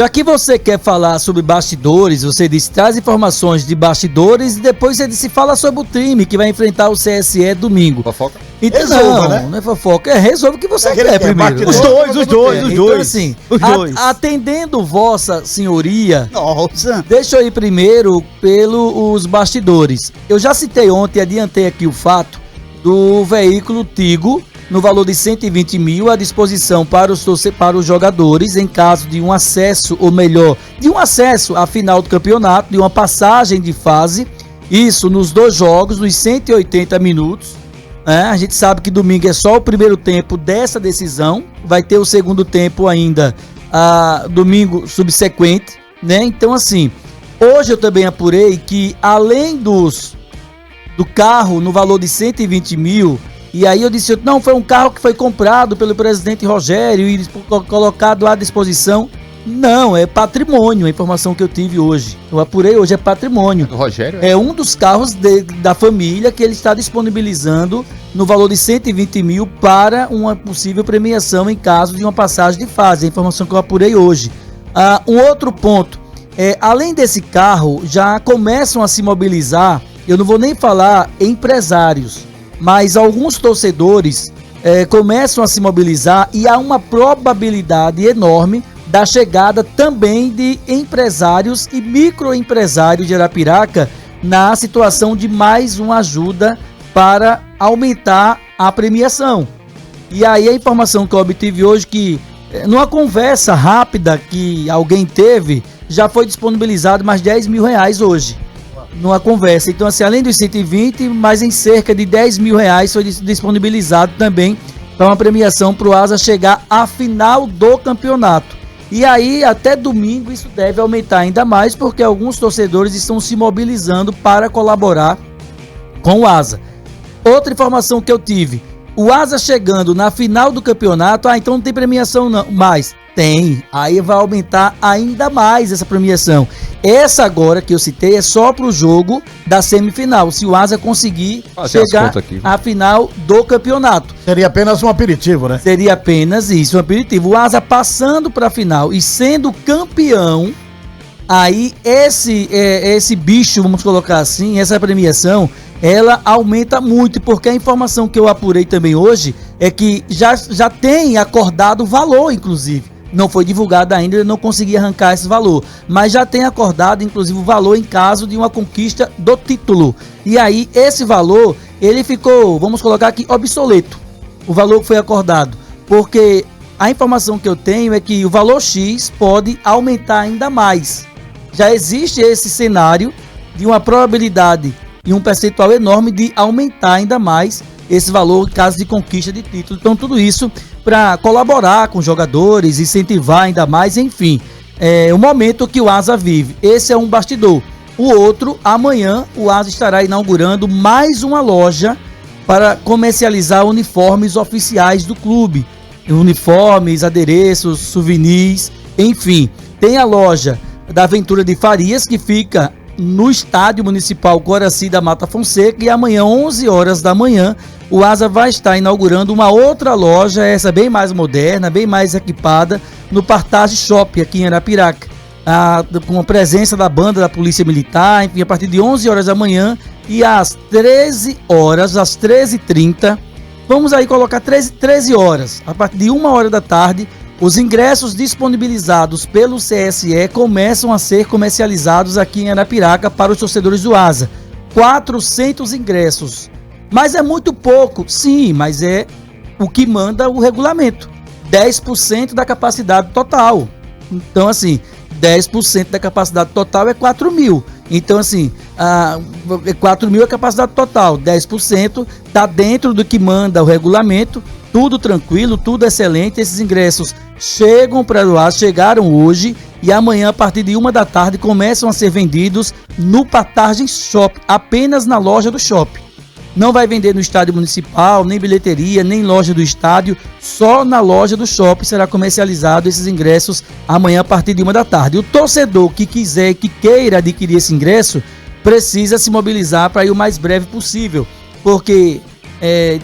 Já que você quer falar sobre bastidores, você disse, traz informações de bastidores e depois você disse, fala sobre o time que vai enfrentar o CSE domingo. Fofoca? Então, Resolva, né? Não é fofoca, resolve o que você quer primeiro. Os dois. Então, assim, atendendo vossa senhoria, Nossa. deixa eu ir primeiro pelos bastidores. Eu já citei ontem, adiantei aqui o fato do veículo Tigo, no valor de 120 mil, à disposição para os jogadores, em caso de um acesso, ou melhor, de um acesso à final do campeonato, de uma passagem de fase, isso nos 2 jogos, nos 180 minutos. A gente sabe que domingo é só o primeiro tempo dessa decisão, vai ter o segundo tempo ainda, domingo subsequente, né? Então, assim, hoje eu também apurei que, além do carro no valor de 120 mil, e aí eu disse, não, foi um carro que foi comprado pelo presidente Rogério e colocado à disposição. Não, é patrimônio, a informação que eu tive hoje. Eu apurei hoje, é patrimônio. Do Rogério? É um dos carros da família que ele está disponibilizando no valor de 120 mil para uma possível premiação em caso de uma passagem de fase. A informação que eu apurei hoje. Um outro ponto, além desse carro, já começam a se mobilizar, eu não vou nem falar empresários, mas alguns torcedores começam a se mobilizar e há uma probabilidade enorme da chegada também de empresários e microempresários de Arapiraca na situação de mais uma ajuda para aumentar a premiação. E aí a informação que eu obtive hoje que numa conversa rápida que alguém teve, já foi disponibilizado mais 10 mil reais hoje. Numa conversa. Então, assim, além dos 120, mais em cerca de 10 mil reais foi disponibilizado também para uma premiação para o Asa chegar à final do campeonato. E aí, até domingo, isso deve aumentar ainda mais, porque alguns torcedores estão se mobilizando para colaborar com o Asa. Outra informação que eu tive, o Asa chegando na final do campeonato, então não tem premiação não, mais. Tem, aí vai aumentar ainda mais essa premiação. Essa agora que eu citei é só para o jogo da semifinal, se o Asa conseguir chegar à final do campeonato. Seria apenas um aperitivo, né? Seria apenas isso, um aperitivo. O Asa passando para a final e sendo campeão, aí esse bicho, vamos colocar assim, essa premiação, ela aumenta muito, porque a informação que eu apurei também hoje é que já tem acordado o valor, inclusive. Não foi divulgado ainda, eu não consegui arrancar esse valor, mas já tem acordado, inclusive, o valor em caso de uma conquista do título. E aí, esse valor, ele ficou, vamos colocar aqui, obsoleto, o valor que foi acordado, porque a informação que eu tenho é que o valor X pode aumentar ainda mais. Já existe esse cenário de uma probabilidade e um percentual enorme de aumentar ainda mais esse valor em caso de conquista de título. Então, tudo isso para colaborar com os jogadores, incentivar ainda mais, enfim. O momento que o Asa vive. Esse é um bastidor. O outro, amanhã, o Asa estará inaugurando mais uma loja para comercializar uniformes oficiais do clube. Uniformes, adereços, souvenirs, enfim. Tem a loja da Aventura de Farias, que fica no Estádio Municipal Coraci da Mata Fonseca, e amanhã, 11 horas da manhã, o Asa vai estar inaugurando uma outra loja, essa bem mais moderna, bem mais equipada, no Partage Shopping, aqui em Arapiraca, com a presença da banda da Polícia Militar, enfim, a partir de 11 horas da manhã e às 13 horas, às 13h30, vamos aí colocar 13 horas, a partir de 1 hora da tarde, os ingressos disponibilizados pelo CSE começam a ser comercializados aqui em Arapiraca para os torcedores do Asa. 400 ingressos. Mas é muito pouco, sim, mas é o que manda o regulamento. 10% da capacidade total. Então, assim, 10% da capacidade total é 4 mil. Então, assim, 4 mil é a capacidade total. 10% está dentro do que manda o regulamento. Tudo tranquilo, tudo excelente. Esses ingressos chegam para o Asa, chegaram hoje e amanhã, a partir de 1 da tarde, começam a ser vendidos no Partage Shopping, apenas na loja do shopping. Não vai vender no estádio municipal, nem bilheteria, nem loja do estádio, só na loja do shopping será comercializado esses ingressos amanhã a partir de 1 da tarde. O torcedor que quiser, que queira adquirir esse ingresso, precisa se mobilizar para ir o mais breve possível, porque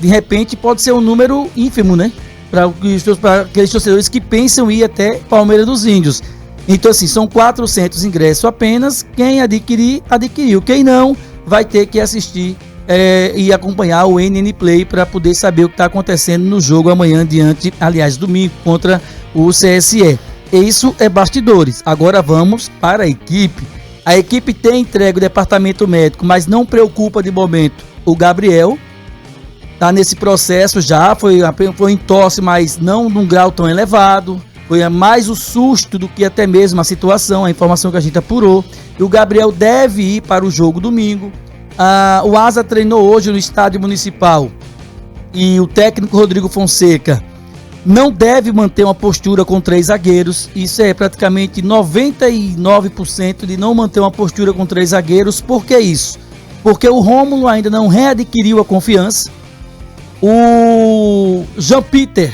de repente pode ser um número ínfimo, né? Para aqueles torcedores que pensam ir até Palmeira dos Índios. Então, assim, são 400 ingressos apenas. Quem adquirir, adquiriu. Quem não, vai ter que assistir e acompanhar o NN Play para poder saber o que está acontecendo no jogo amanhã domingo, contra o CSE. Isso é bastidores. Agora vamos para a equipe. A equipe tem entregue o departamento médico, mas não preocupa de momento o Gabriel. Está nesse processo já, foi em tosse, mas não num grau tão elevado. Foi mais o susto do que até mesmo a situação, a informação que a gente apurou. E o Gabriel deve ir para o jogo domingo. O Asa treinou hoje no estádio municipal. E o técnico Rodrigo Fonseca não deve manter uma postura com 3 zagueiros. Isso é praticamente 99% de não manter uma postura com 3 zagueiros. Por que isso? Porque o Rômulo ainda não readquiriu a confiança. O Jean Peter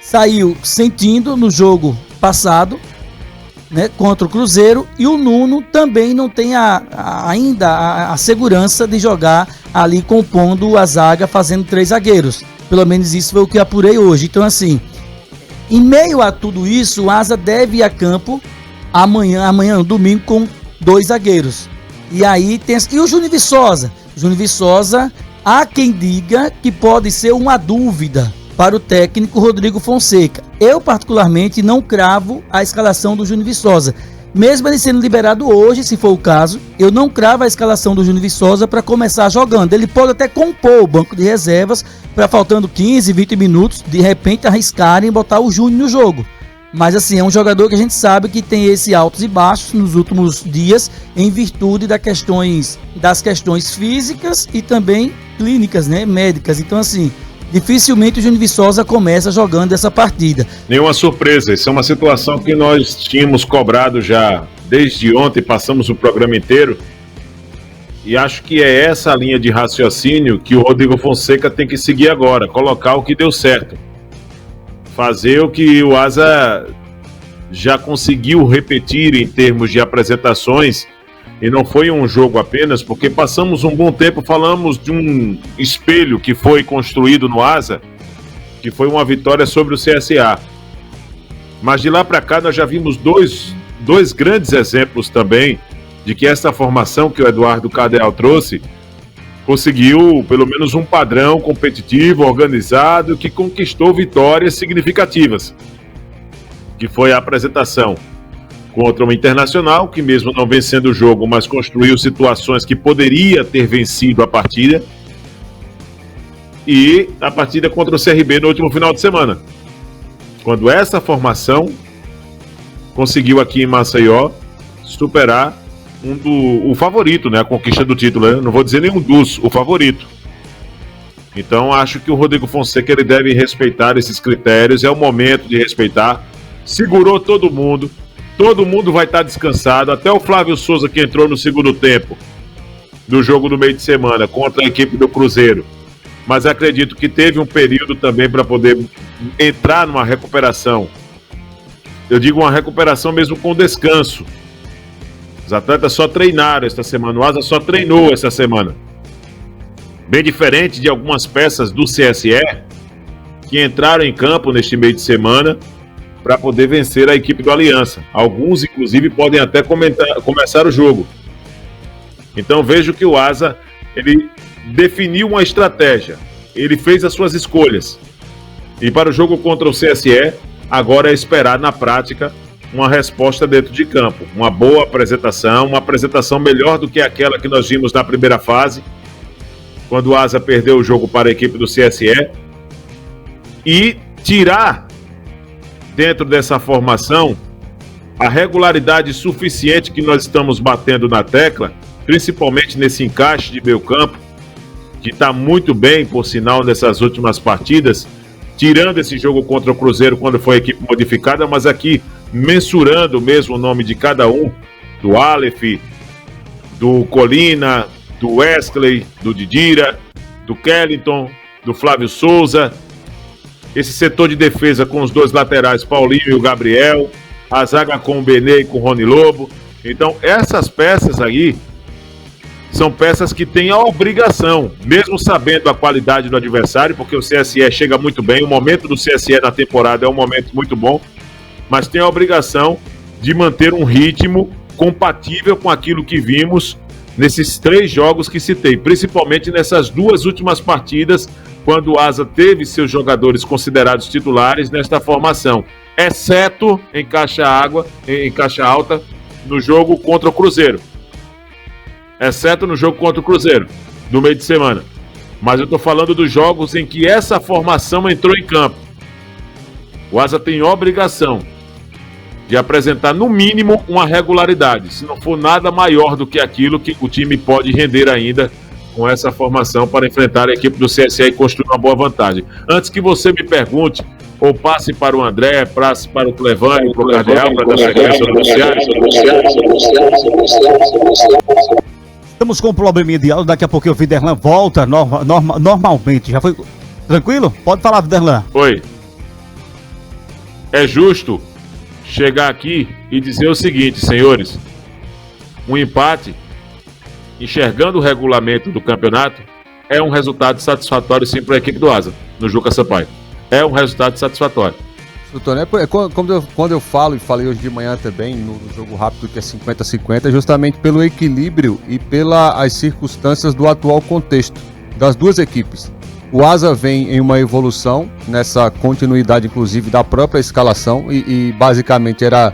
saiu sentindo no jogo passado, né, contra o Cruzeiro, e o Nuno também não tem ainda a segurança de jogar ali compondo a zaga, fazendo 3 zagueiros. Pelo menos isso foi o que apurei hoje. Então, assim, em meio a tudo isso, o Asa deve ir a campo amanhã domingo, com 2 zagueiros. E aí tem... E o Júnior Viçosa? Júnior Viçosa, há quem diga que pode ser uma dúvida para o técnico Rodrigo Fonseca. Eu, particularmente, não cravo a escalação do Júnior Viçosa. Mesmo ele sendo liberado hoje, se for o caso, eu não cravo a escalação do Júnior Viçosa para começar jogando. Ele pode até compor o banco de reservas para, faltando 15, 20 minutos, de repente arriscarem e botar o Júnior no jogo. Mas assim, é um jogador que a gente sabe que tem esse altos e baixos nos últimos dias, em virtude das questões físicas e também clínicas, né, médicas. Então, assim, dificilmente o Júnior Viçosa começa jogando essa partida. Nenhuma surpresa, isso é uma situação que nós tínhamos cobrado já desde ontem, passamos o programa inteiro, e acho que é essa a linha de raciocínio que o Rodrigo Fonseca tem que seguir agora, colocar o que deu certo, fazer o que o Asa já conseguiu repetir em termos de apresentações. E não foi um jogo apenas, porque passamos um bom tempo, falamos de um espelho que foi construído no Asa, que foi uma vitória sobre o CSA. Mas de lá para cá nós já vimos dois grandes exemplos também de que essa formação que o Eduardo Cardeal trouxe conseguiu pelo menos um padrão competitivo, organizado, que conquistou vitórias significativas, que foi a apresentação contra o Internacional, que mesmo não vencendo o jogo, mas construiu situações que poderia ter vencido a partida, e a partida contra o CRB no último final de semana, quando essa formação conseguiu aqui em Maceió superar o favorito, né, a conquista do título, né? Não vou dizer nenhum o favorito. Então acho que o Rodrigo Fonseca ele deve respeitar esses critérios, é o momento de respeitar. Segurou todo mundo vai estar descansado, até o Flávio Souza, que entrou no segundo tempo do jogo do meio de semana contra a equipe do Cruzeiro, mas acredito que teve um período também para poder entrar numa recuperação. Eu digo uma recuperação mesmo com descanso. Os atletas só treinaram esta semana, o Asa só treinou essa semana. Bem diferente de algumas peças do CSE que entraram em campo neste meio de semana para poder vencer a equipe do Aliança. Alguns, inclusive, podem até começar o jogo. Então vejo que o Asa ele definiu uma estratégia, ele fez as suas escolhas. E para o jogo contra o CSE, agora é esperar na prática uma resposta dentro de campo. Uma boa apresentação, uma apresentação melhor do que aquela que nós vimos na primeira fase, quando o Asa perdeu o jogo para a equipe do CSE, e tirar dentro dessa formação a regularidade suficiente que nós estamos batendo na tecla, principalmente nesse encaixe de meio campo, que está muito bem, por sinal, nessas últimas partidas, tirando esse jogo contra o Cruzeiro quando foi a equipe modificada, mas aqui mensurando mesmo o nome de cada um, do Aleph, do Colina, do Wesley, do Didira, do Kellington, do Flávio Souza, esse setor de defesa com os 2 laterais, Paulinho e o Gabriel, a zaga com o Benê e com o Rony Lobo. Então essas peças aí são peças que têm a obrigação, mesmo sabendo a qualidade do adversário, porque o CSE chega muito bem, o momento do CSE na temporada é um momento muito bom, mas tem a obrigação de manter um ritmo compatível com aquilo que vimos nesses 3 jogos que citei, principalmente nessas 2 últimas partidas, quando o Asa teve seus jogadores considerados titulares nesta formação, exceto em caixa alta, no jogo contra o Cruzeiro. Exceto no jogo contra o Cruzeiro, no meio de semana. Mas eu estou falando dos jogos em que essa formação entrou em campo. O Asa tem obrigação de apresentar, no mínimo, uma regularidade, se não for nada maior do que aquilo que o time pode render ainda com essa formação para enfrentar a equipe do CSE e construir uma boa vantagem. Antes que você me pergunte, ou passe para o André, passe para o Clevane, para o Cardeal, para dar sequência ao noticiário. Estamos com um probleminha de áudio, daqui a pouco o Viderlan volta normalmente. Já foi tranquilo? Pode falar, Viderlan. Oi. É justo chegar aqui e dizer o seguinte, senhores: um empate, enxergando o regulamento do campeonato, é um resultado satisfatório sim para a equipe do Asa, no Juca Sampaio. É um resultado satisfatório. Quando eu falo, e falei hoje de manhã também, no jogo rápido que é 50-50, é justamente pelo equilíbrio e pelas circunstâncias do atual contexto das duas equipes. O Asa vem em uma evolução, nessa continuidade inclusive da própria escalação, e basicamente era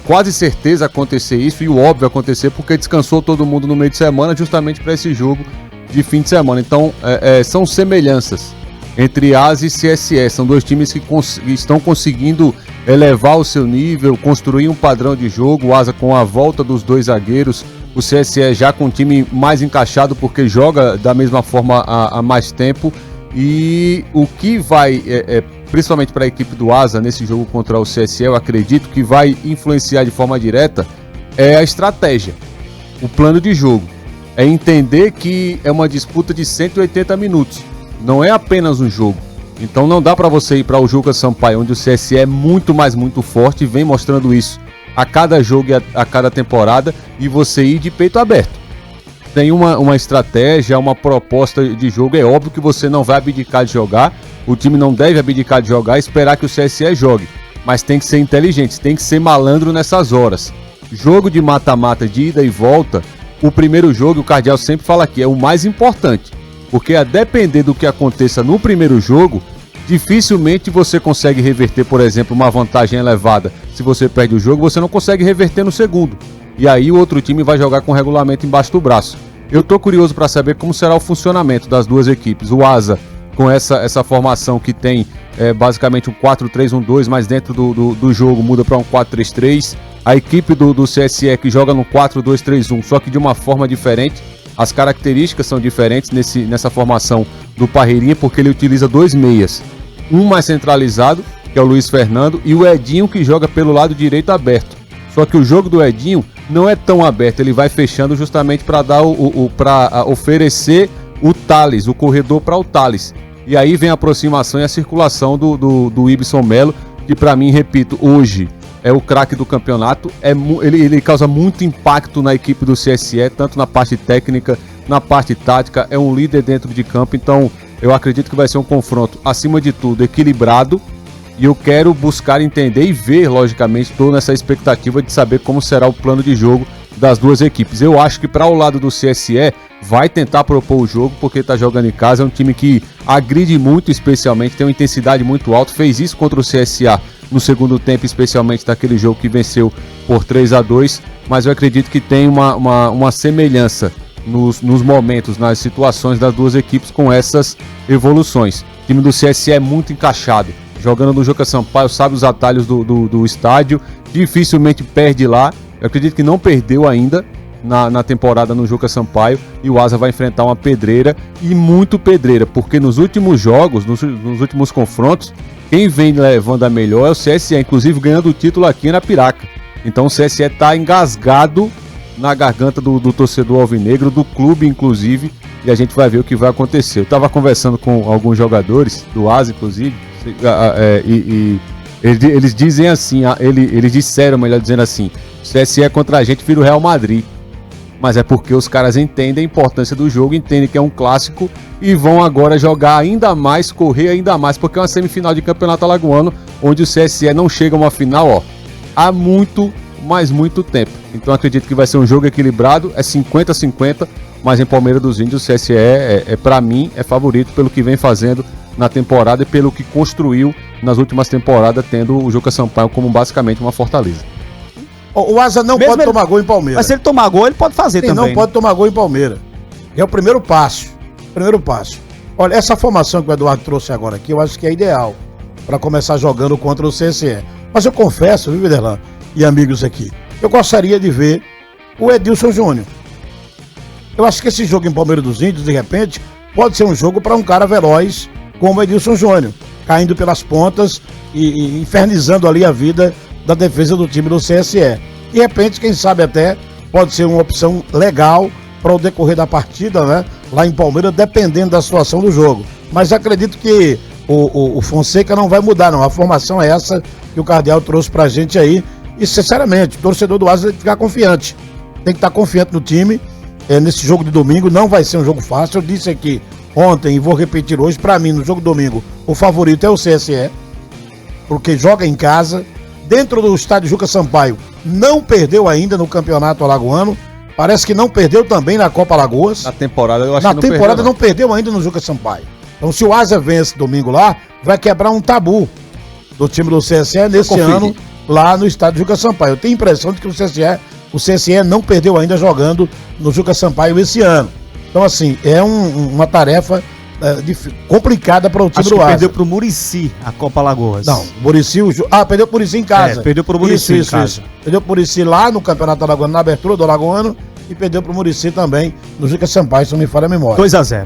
quase certeza acontecer isso, e o óbvio acontecer, porque descansou todo mundo no meio de semana justamente para esse jogo de fim de semana. Então são semelhanças entre Asa e CSE, são dois times que estão conseguindo elevar o seu nível, construir um padrão de jogo. O Asa com a volta dos 2 zagueiros, o CSE já com um time mais encaixado porque joga da mesma forma há mais tempo. E o que vai, principalmente para a equipe do Asa nesse jogo contra o CSE, eu acredito que vai influenciar de forma direta, é a estratégia, o plano de jogo. É entender que é uma disputa de 180 minutos. Não é apenas um jogo. Então não dá para você ir para o Juca Sampaio, onde o CSE é muito forte e vem mostrando isso a cada jogo e a cada temporada, e você ir de peito aberto. Tem uma estratégia, uma proposta de jogo. É óbvio que você não vai abdicar de jogar, o time não deve abdicar de jogar e esperar que o CSE jogue, mas tem que ser inteligente, tem que ser malandro nessas horas. Jogo de mata-mata, de ida e volta, o primeiro jogo, o Cardeal sempre fala aqui, é o mais importante. Porque a depender do que aconteça no primeiro jogo, dificilmente você consegue reverter, por exemplo, uma vantagem elevada. Se você perde o jogo, você não consegue reverter no segundo. E aí o outro time vai jogar com o regulamento embaixo do braço. Eu tô curioso para saber como será o funcionamento das duas equipes. O Asa, com essa formação que tem basicamente um 4-3-1-2, mas dentro do jogo muda para um 4-3-3. A equipe do CSE que joga no 4-2-3-1, só que de uma forma diferente. As características são diferentes nessa formação do Parreirinha, porque ele utiliza 2 meias. Um mais centralizado, que é o Luiz Fernando, e o Edinho, que joga pelo lado direito aberto. Só que o jogo do Edinho não é tão aberto, ele vai fechando justamente para dar para oferecer o Thales, o corredor para o Thales. E aí vem a aproximação e a circulação do Ibson Melo, que para mim, repito, hoje é o craque do campeonato. Ele causa muito impacto na equipe do CSE, tanto na parte técnica, na parte tática, é um líder dentro de campo. Então eu acredito que vai ser um confronto, acima de tudo, equilibrado, e eu quero buscar entender e ver, logicamente, estou nessa expectativa de saber como será o plano de jogo das duas equipes. Eu acho que para o lado do CSE vai tentar propor o jogo, porque está jogando em casa, é um time que agride muito, especialmente, tem uma intensidade muito alta, fez isso contra o CSA no segundo tempo, especialmente daquele jogo que venceu por 3-2, mas eu acredito que tem uma semelhança nos momentos, nas situações das duas equipes com essas evoluções. O time do CSE é muito encaixado, jogando no Juca Sampaio, sabe os atalhos do estádio, dificilmente perde lá. Eu acredito que não perdeu ainda na temporada no Juca Sampaio, e o Asa vai enfrentar uma pedreira, e muito pedreira, porque nos últimos jogos, nos últimos confrontos, quem vem levando a melhor é o CSE, inclusive ganhando o título aqui em Arapiraca. Então o CSE está engasgado na garganta do torcedor alvinegro, do clube inclusive, e a gente vai ver o que vai acontecer. Eu estava conversando com alguns jogadores do Asa, inclusive, e eles dizem assim, eles disseram, melhor dizendo assim, o CSE contra a gente vira o Real Madrid. Mas é porque os caras entendem a importância do jogo, entendem que é um clássico e vão agora jogar ainda mais, correr ainda mais, porque é uma semifinal de campeonato alagoano, onde o CSE não chega a uma final, há muito, mas muito tempo. Então acredito que vai ser um jogo equilibrado, é 50-50, mas em Palmeiras dos Índios o CSE para mim, é favorito pelo que vem fazendo na temporada e pelo que construiu nas últimas temporadas, tendo o Juca Sampaio como basicamente uma fortaleza. O Asa não Mesmo pode ele- tomar gol em Palmeiras. Mas se ele tomar gol, ele pode fazer Ele também. não pode tomar gol em Palmeiras. É o primeiro passo. Primeiro passo. Olha, essa formação que o Eduardo trouxe agora aqui, eu acho que é ideal para começar jogando contra o CSE. Mas eu confesso, viu, Viderlan e amigos aqui, eu gostaria de ver o Edilson Júnior. Eu acho que esse jogo em Palmeiras dos Índios, de repente, pode ser um jogo para um cara veloz como o Edilson Júnior, caindo pelas pontas e infernizando ali a vida da defesa do time do CSE. De repente, quem sabe até pode ser uma opção legal para o decorrer da partida, né? Lá em Palmeiras, dependendo da situação do jogo. Mas acredito que o Fonseca não vai mudar, não. A formação é essa que o Cardeal trouxe pra gente aí. E, sinceramente, o torcedor do Asa tem que ficar confiante. Tem que estar confiante no time. Nesse jogo de domingo não vai ser um jogo fácil. Eu disse aqui ontem e vou repetir hoje, pra mim, no jogo de domingo, o favorito é o CSE, porque joga em casa, dentro do estádio Juca Sampaio, não perdeu ainda no Campeonato Alagoano, parece que não perdeu também na Copa Alagoas. Na temporada eu acho Na que não temporada perdeu, não perdeu ainda no Juca Sampaio. Então, se o Asa vence domingo lá, vai quebrar um tabu do time do CSE nesse confio. ano lá no estádio Juca Sampaio. Eu tenho a impressão de que o CSE não perdeu ainda jogando no Juca Sampaio esse ano. Então, assim, é uma tarefa complicada para o time Acho do que Asa. perdeu pro Muricy a Copa Lagoas. Não, o Muricy... perdeu pro Muricy em casa. Perdeu pro Muricy em casa. Perdeu pro Muricy lá no Campeonato Alagoano, na abertura do Alagoano, e perdeu pro Muricy também no Juca Sampaio, se não me falha a memória. 2-0.